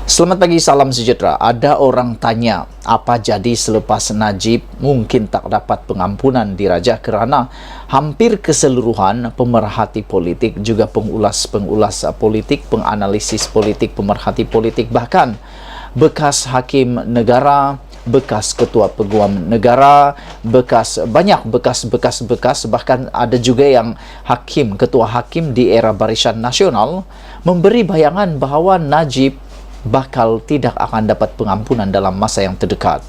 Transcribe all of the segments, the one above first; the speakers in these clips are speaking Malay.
Selamat pagi, salam sejahtera. Ada orang tanya, apa jadi selepas Najib mungkin tak dapat pengampunan diraja kerana hampir keseluruhan pemerhati politik, juga pengulas-pengulas politik, penganalisis politik, pemerhati politik, bahkan bekas hakim negara, bekas ketua peguam negara, banyak bekas, bahkan ada juga yang ketua hakim di era Barisan Nasional memberi bayangan bahawa Najib bakal tidak akan dapat pengampunan dalam masa yang terdekat.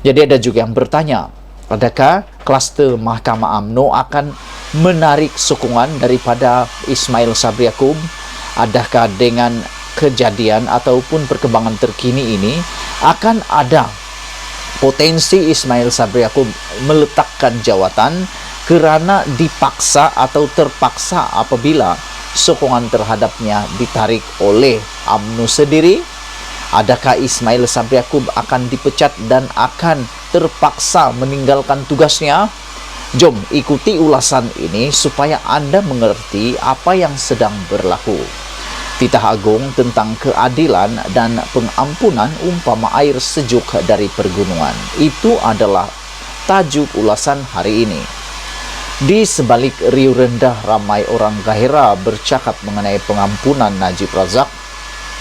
Jadi ada juga yang bertanya, adakah kluster Mahkamah UMNO akan menarik sokongan daripada Ismail Sabri Yaakob? Adakah dengan kejadian ataupun perkembangan terkini ini akan ada potensi Ismail Sabri Yaakob meletakkan jawatan kerana dipaksa atau terpaksa apabila sokongan terhadapnya ditarik oleh UMNO sendiri? Adakah Ismail Sabri Yaakob akan dipecat dan akan terpaksa meninggalkan tugasnya? Jom ikuti ulasan ini supaya Anda mengerti apa yang sedang berlaku. Titah agung tentang keadilan dan pengampunan umpama air sejuk dari pergunungan. Itu adalah tajuk ulasan hari ini. Di sebalik riuh rendah ramai orang gahira bercakap mengenai pengampunan Najib Razak,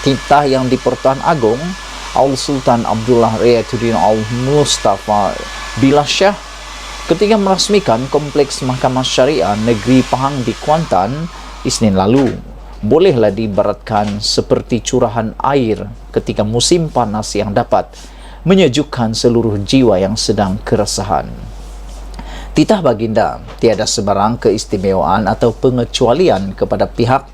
titah yang di Pertuan Agong Al-Sultan Abdullah Riyatuddin Al-Mustafa Billah Shah ketika merasmikan Kompleks Mahkamah Syariah Negeri Pahang di Kuantan Isnin lalu, bolehlah diibaratkan seperti curahan air ketika musim panas yang dapat menyejukkan seluruh jiwa yang sedang keresahan. Titah baginda tiada sebarang keistimewaan atau pengecualian kepada pihak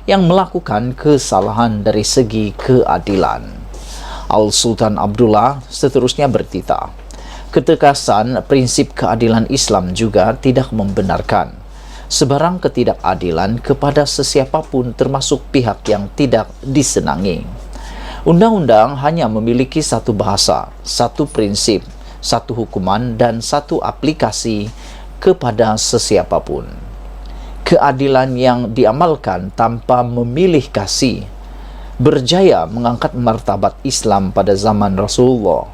yang melakukan kesalahan dari segi keadilan. Al-Sultan Abdullah seterusnya bertitah, ketegasan prinsip keadilan Islam juga tidak membenarkan sebarang ketidakadilan kepada sesiapapun termasuk pihak yang tidak disenangi. Undang-undang hanya memiliki satu bahasa, satu prinsip, satu hukuman dan satu aplikasi kepada sesiapapun. Keadilan yang diamalkan tanpa memilih kasih berjaya mengangkat martabat Islam pada zaman Rasulullah.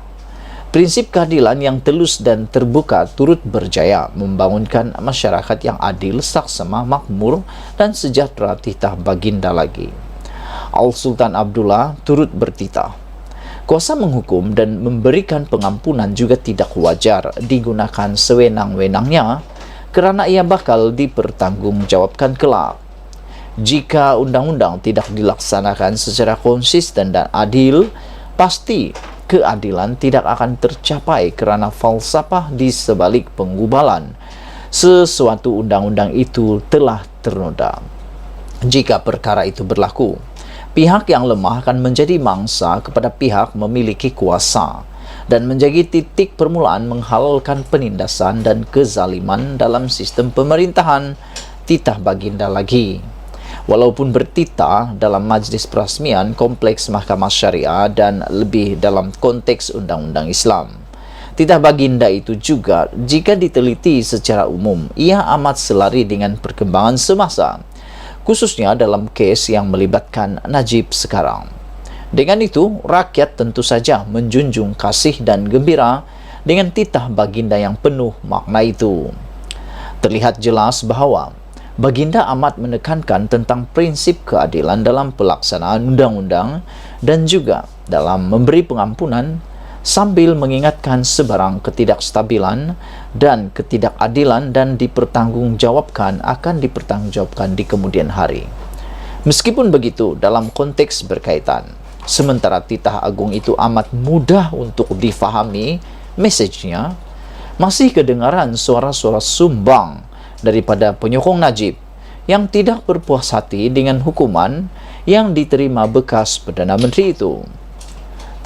Prinsip keadilan yang telus dan terbuka turut berjaya membangunkan masyarakat yang adil, saksama, makmur dan sejahtera. Titah baginda lagi. Al-Sultan Abdullah turut bertitah, kuasa menghukum dan memberikan pengampunan juga tidak wajar digunakan sewenang-wenangnya kerana ia bakal dipertanggungjawabkan kelak. Jika undang-undang tidak dilaksanakan secara konsisten dan adil, pasti keadilan tidak akan tercapai kerana falsafah di sebalik penggubalan sesuatu undang-undang itu telah ternoda. Jika perkara itu berlaku, pihak yang lemah akan menjadi mangsa kepada pihak memiliki kuasa dan menjadi titik permulaan menghalalkan penindasan dan kezaliman dalam sistem pemerintahan. Titah baginda lagi. Walaupun bertitah dalam majlis perasmian Kompleks Mahkamah Syariah dan lebih dalam konteks undang-undang Islam, titah baginda itu juga jika diteliti secara umum, ia amat selari dengan perkembangan semasa, khususnya dalam kes yang melibatkan Najib sekarang. Dengan itu, rakyat tentu saja menjunjung kasih dan gembira dengan titah baginda yang penuh makna itu. Terlihat jelas bahawa baginda amat menekankan tentang prinsip keadilan dalam pelaksanaan undang-undang dan juga dalam memberi pengampunan, sambil mengingatkan sebarang ketidakstabilan dan ketidakadilan dan akan dipertanggungjawabkan di kemudian hari. Meskipun begitu, dalam konteks berkaitan, sementara titah agung itu amat mudah untuk difahami mesejnya, masih kedengaran suara-suara sumbang daripada penyokong Najib yang tidak berpuas hati dengan hukuman yang diterima bekas Perdana Menteri itu.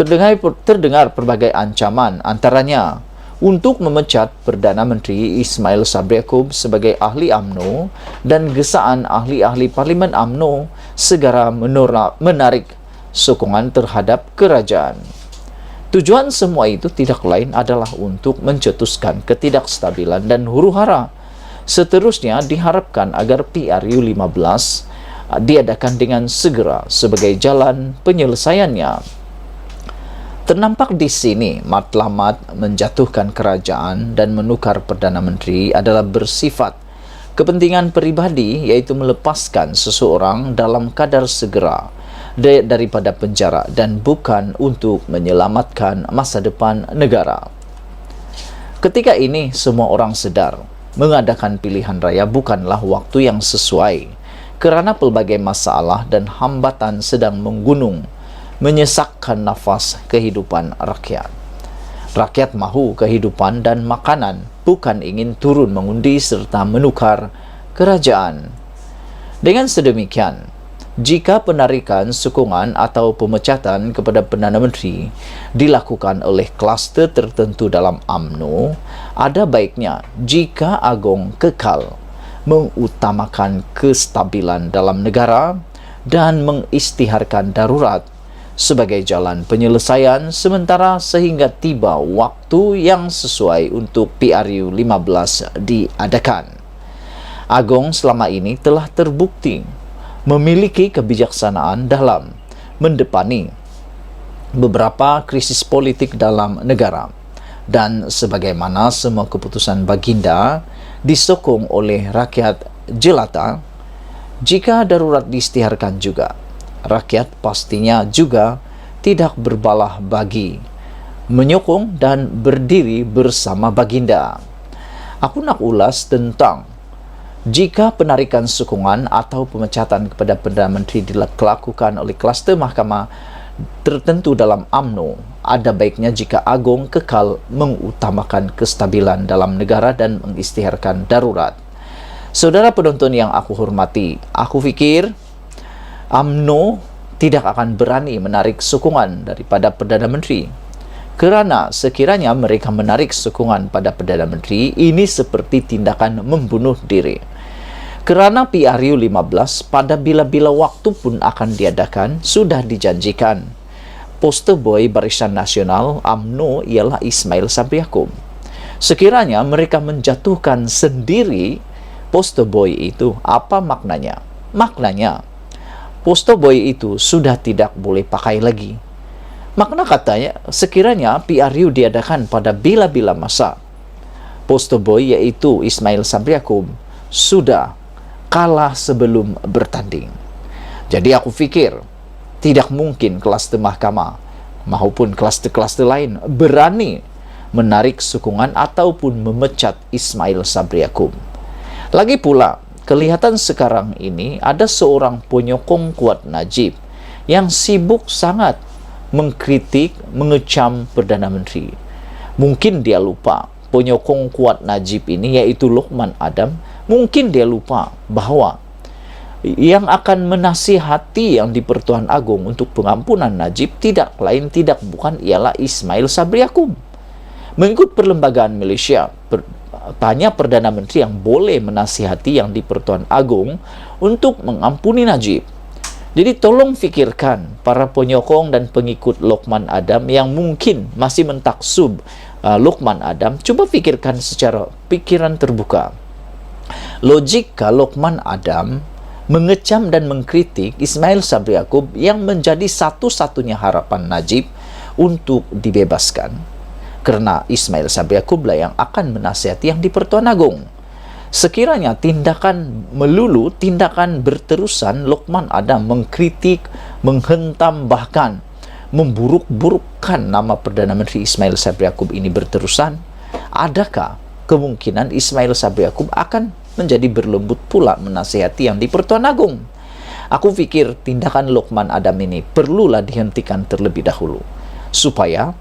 Terdengar berbagai ancaman, antaranya untuk memecat Perdana Menteri Ismail Sabri Yaakob sebagai ahli UMNO dan gesaan ahli-ahli Parlimen UMNO segera menarik sokongan terhadap kerajaan. Tujuan semua itu tidak lain adalah untuk mencetuskan ketidakstabilan dan huru-hara. Seterusnya diharapkan agar PRU 15 diadakan dengan segera sebagai jalan penyelesaiannya. Ternampak di sini, matlamat menjatuhkan kerajaan dan menukar Perdana Menteri adalah bersifat kepentingan pribadi, yaitu melepaskan seseorang dalam kadar segera daripada penjara dan bukan untuk menyelamatkan masa depan negara. Ketika ini, semua orang sedar mengadakan pilihan raya bukanlah waktu yang sesuai kerana pelbagai masalah dan hambatan sedang menggunung, menyesakkan nafas kehidupan rakyat. Rakyat mahu kehidupan dan makanan, bukan ingin turun mengundi serta menukar kerajaan. Dengan sedemikian, jika penarikan sokongan atau pemecatan kepada Perdana Menteri dilakukan oleh kluster tertentu dalam UMNO, ada baiknya jika Agong kekal mengutamakan kestabilan dalam negara dan mengisytiharkan darurat sebagai jalan penyelesaian sementara sehingga tiba waktu yang sesuai untuk PRU 15 diadakan. Agong selama ini telah terbukti memiliki kebijaksanaan dalam mendepani beberapa krisis politik dalam negara, dan sebagaimana semua keputusan baginda disokong oleh rakyat jelata, jika darurat diisytiharkan juga, rakyat pastinya juga tidak berbalah bagi menyokong dan berdiri bersama baginda. Aku nak ulas tentang jika penarikan sokongan atau pemecatan kepada Perdana Menteri dilakukan oleh kluster mahkamah tertentu dalam UMNO, ada baiknya jika Agong kekal mengutamakan kestabilan dalam negara dan mengisytiharkan darurat. Saudara penonton yang aku hormati, aku fikir UMNO tidak akan berani menarik sokongan daripada Perdana Menteri, kerana sekiranya mereka menarik sokongan pada Perdana Menteri, ini seperti tindakan membunuh diri. Kerana PRU 15 pada bila-bila waktu pun akan diadakan, sudah dijanjikan poster boy Barisan Nasional UMNO ialah Ismail Sabri Yaakob. Sekiranya mereka menjatuhkan sendiri poster boy itu, apa maknanya? Maknanya poster boy itu sudah tidak boleh pakai lagi. Makna katanya, sekiranya PRU diadakan pada bila-bila masa, poster boy yaitu Ismail Sabri Yaakob sudah kalah sebelum bertanding. Jadi aku fikir tidak mungkin kluster mahkamah maupun kluster-kluster lain berani menarik sokongan ataupun memecat Ismail Sabri Yaakob. Lagi pula, kelihatan sekarang ini ada seorang penyokong kuat Najib yang sibuk sangat mengkritik, mengecam Perdana Menteri. Mungkin dia lupa penyokong kuat Najib ini yaitu Lokman Adam, mungkin dia lupa bahawa yang akan menasihati yang di-Pertuan Agong untuk pengampunan Najib tidak lain tidak bukan ialah Ismail Sabri Yaakob. Mengikut Perlembagaan Malaysia, hanya Perdana Menteri yang boleh menasihati yang di-Pertuan Agong untuk mengampuni Najib. Jadi tolong fikirkan para penyokong dan pengikut Lokman Adam yang mungkin masih mentaksub Lokman Adam, cuba fikirkan secara pikiran terbuka. Logika Lokman Adam mengecam dan mengkritik Ismail Sabri Yaakob yang menjadi satu-satunya harapan Najib untuk dibebaskan, kerana Ismail Sabri Yaakob lah yang akan menasihati yang di-Pertuan Agong. Sekiranya tindakan melulu, tindakan berterusan Lokman Adam mengkritik, menghentam, bahkan memburuk-burukkan nama Perdana Menteri Ismail Sabri Yaakob ini berterusan, adakah kemungkinan Ismail Sabri Yaakob akan menjadi berlembut pula menasihati yang di-Pertuan Agong? Aku fikir tindakan Lokman Adam ini perlulah dihentikan terlebih dahulu, supaya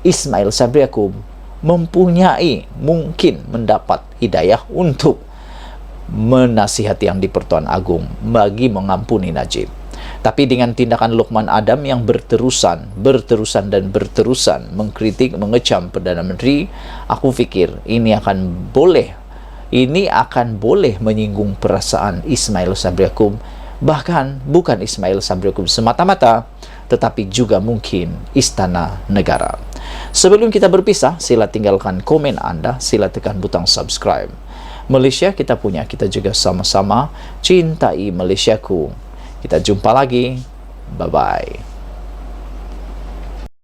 Ismail Sabri Yaakob mempunyai mungkin mendapat hidayah untuk menasihati yang di-Pertuan Agong bagi mengampuni Najib. Tapi dengan tindakan Lokman Adam yang berterusan dan berterusan mengkritik, mengecam Perdana Menteri, aku fikir ini akan boleh menyinggung perasaan Ismail Sabri Yaakob, bahkan bukan Ismail Sabri Yaakob semata-mata, tetapi juga mungkin Istana Negara. Sebelum kita berpisah, sila tinggalkan komen Anda, sila tekan butang subscribe. Malaysia kita punya, kita juga sama-sama cintai Malaysiaku. Kita jumpa lagi. Bye-bye.